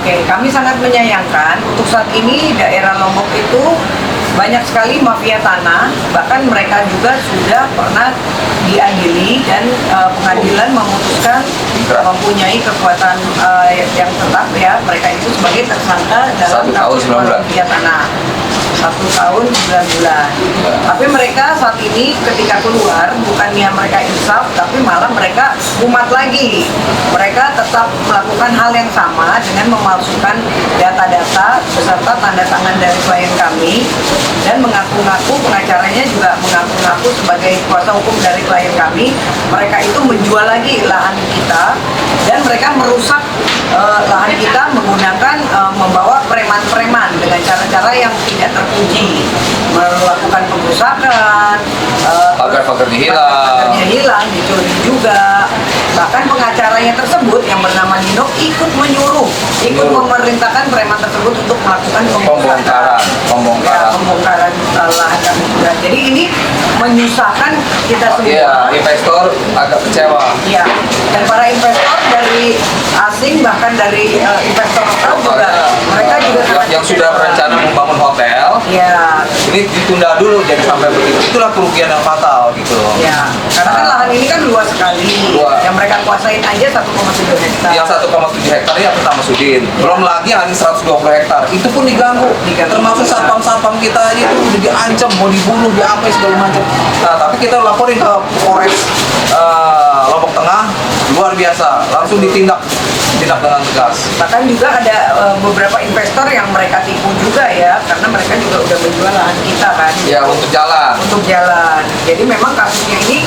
Oke, kami sangat menyayangkan untuk saat ini daerah Lombok itu banyak sekali mafia tanah, bahkan mereka juga sudah pernah diadili dan pengadilan memutuskan mempunyai kekuatan yang tetap ya, mereka itu sebagai tersangka dalam kasus mafia tanah. 1 tahun 9 bulan. Tapi mereka saat ini ketika keluar bukannya mereka insaf, tapi malah mereka umat lagi. Mereka tetap melakukan hal yang sama dengan memalsukan data-data beserta tanda tangan dari klien kami dan mengaku-ngaku, pengacaranya juga mengaku-ngaku sebagai kuasa hukum dari klien kami. Mereka itu menjual lagi lahan kita dan mereka merusak lahan kita menggunakan membawa preman-preman dengan cara-cara yang tidak terpuji, melakukan pengrusakan, pagar-pagarnya hilang, dicuri juga. Bahkan pengacaranya tersebut yang bernama Nino ikut menyuruh, ikut memerintahkan preman tersebut untuk melakukan pembongkaran lahan kami juga. Jadi ini menyusahkan kita semua. Iya, investor agak kecewa. Iya, dan para investor dari asing bahkan dari investor lokal juga mereka juga yang sudah berencana membangun hotel. Iya. Ini ditunda dulu jadi sampai begitu. Itulah kerugian yang fatal gitu. Ya, karena kan lahan ini kan luas sekali. Yang mereka kuasain aja 1,7 hektar. Yang 1,7 hektar ya pertama Sudin. Belum lagi hanya 120 hektar. Itu pun diganggu. Termasuk satpam-satpam kita ini udah diancam, mau dibunuh, diapa segala macam. Nah, tapi kita laporin ke Polres Lombok Tengah, luar biasa, langsung ditindak dengan tegas. Bahkan juga ada beberapa investor yang mereka tipu juga ya, karena mereka juga udah menjual lahan kita kan. Ya, untuk jalan. Untuk jalan. Jadi memang kasusnya ini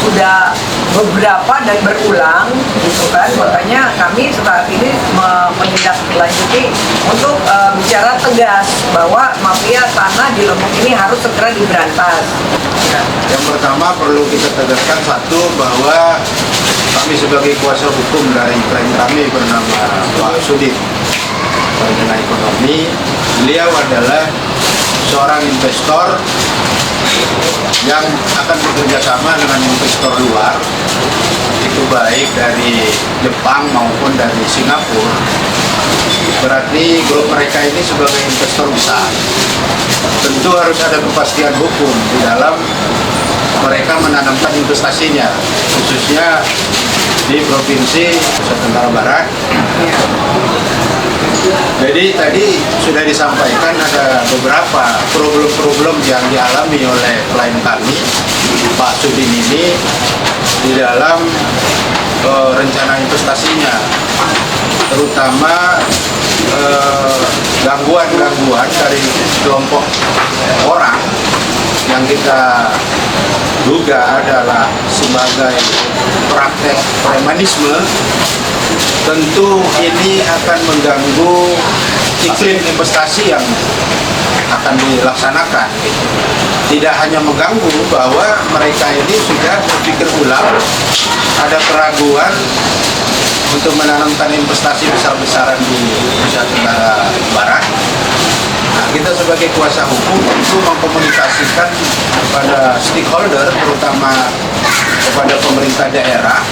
sudah beberapa dan berulang gitu kan. Makanya kami saat ini menindaklanjuti untuk bicara tegas bahwa mafia tanah di Lombok ini harus segera diberantas. Ya, yang pertama perlu kita tegaskan satu bahwa kami sebagai kuasa hukum dari klien kami bernama Pak Sudin Perencana Ekonomi, beliau adalah seorang investor yang akan bekerja sama dengan investor luar, itu baik dari Jepang maupun dari Singapura. Berarti grup mereka ini sebagai investor besar, tentu harus ada kepastian hukum di dalam mereka menanamkan investasinya, khususnya di Provinsi Nusa Tenggara Barat. Jadi tadi sudah disampaikan ada beberapa problem-problem yang dialami oleh klien kami, Pak Sudin ini, di dalam rencana investasinya, terutama gangguan-gangguan dari kelompok orang yang kita duga adalah sebagai praktek premanisme. Tentu ini akan mengganggu iklim investasi yang akan dilaksanakan. Tidak hanya mengganggu bahwa mereka ini sudah berpikir ulang, ada keraguan untuk menanamkan investasi besar-besaran di Nusa Tenggara Barat. Nah, kita sebagai kuasa hukum tentu mengkomunikasikan kepada stakeholder, terutama kepada pemerintah daerah,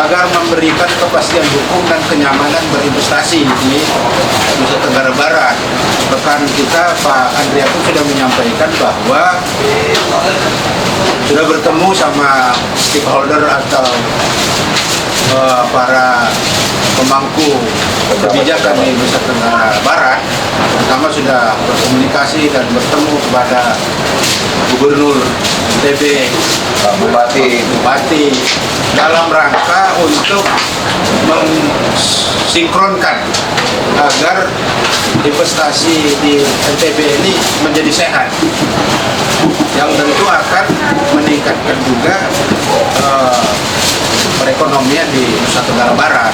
agar memberikan kepastian hukum dan kenyamanan berinvestasi di Nusa Tenggara Barat. Rekan kita Pak Andrea pun sudah menyampaikan bahwa sudah bertemu sama stakeholder atau para pemangku kebijakan di Nusa Tenggara Barat. Pertama sudah berkomunikasi dan bertemu kepada Gubernur NTB, Bupati dalam rangka untuk mensinkronkan agar investasi di NTB ini menjadi sehat, yang tentu akan meningkatkan juga perekonomian di Nusa Tenggara Barat.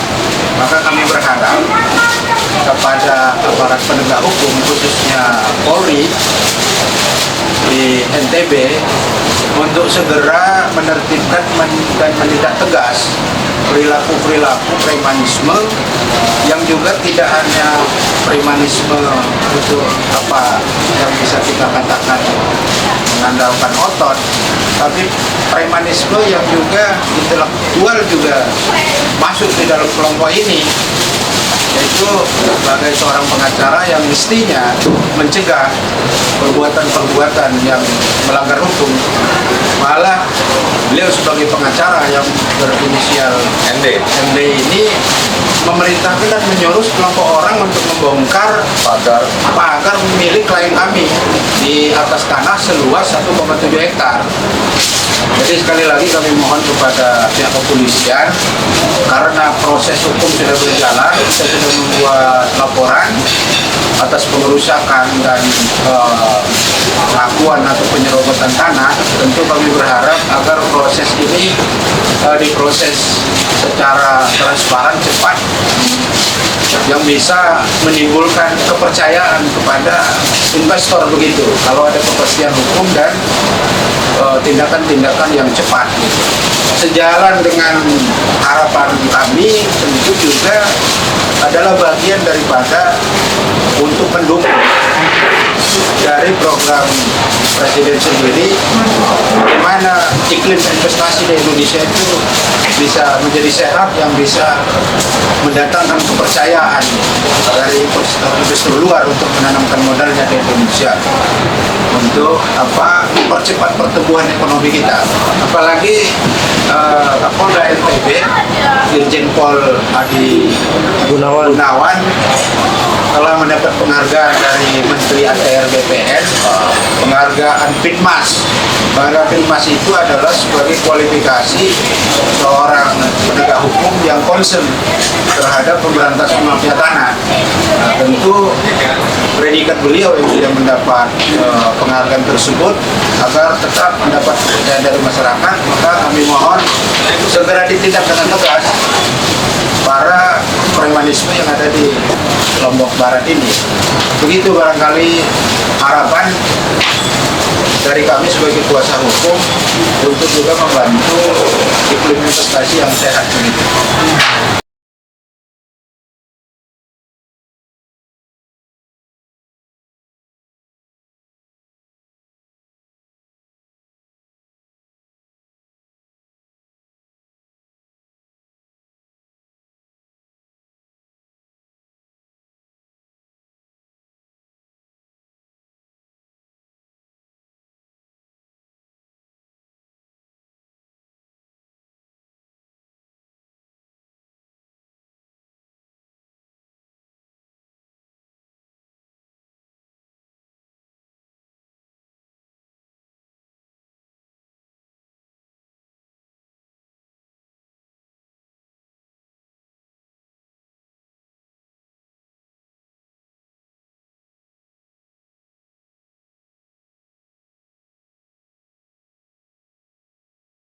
Maka kami berharap kepada aparat penegak hukum, khususnya Polri di NTB, untuk segera menertibkan dan menindak tegas perilaku-perilaku premanisme yang juga tidak hanya premanisme untuk apa yang bisa kita katakan mengandalkan otot, tapi premanisme yang juga intelektual juga masuk di dalam kelompok ini. yaitu sebagai seorang pengacara yang mestinya mencegah perbuatan-perbuatan yang melanggar hukum. Malah beliau sebagai pengacara yang berinisial MD ini memerintahkan dan menyuruh sekelompok orang untuk membongkar pagar milik klien kami di atas tanah seluas 1,7 hektar. Jadi sekali lagi kami mohon kepada pihak kepolisian, karena proses hukum sudah berjalan, kita sudah membuat laporan atas pengerusakan dan pengakuan atau penyerobotan tanah. Tentu kami berharap agar proses ini diproses secara transparan, cepat, yang bisa menimbulkan kepercayaan kepada investor begitu. Kalau ada kepastian hukum dan tindakan-tindakan yang cepat. Sejalan dengan harapan kami, tentu juga adalah bagian daripada untuk mendukung dari program Presiden sendiri, di mana iklim investasi di Indonesia itu bisa menjadi sehat, yang bisa mendatangkan kepercayaan dari investor luar untuk menanamkan modalnya di Indonesia, untuk mempercepat pertumbuhan ekonomi kita. Apalagi Kapolda NTB Irjen Pol Adi Gunawan telah mendapat penghargaan dari Menteri ATR BPN, penghargaan Pitmas. Penghargaan Pitmas itu adalah sebagai kualifikasi seorang penegak hukum yang concern terhadap pemberantasan mafia tanah. Nah, tentu predikat beliau yang sudah mendapat penghargaan tersebut agar tetap mendapat kepercayaan dari masyarakat, maka kami mohon segera ditindak dengan tegas para premanisme yang ada di Lombok Barat ini. Begitu barangkali harapan dari kami sebagai kuasa hukum untuk juga membantu iklim investasi yang sehat ini.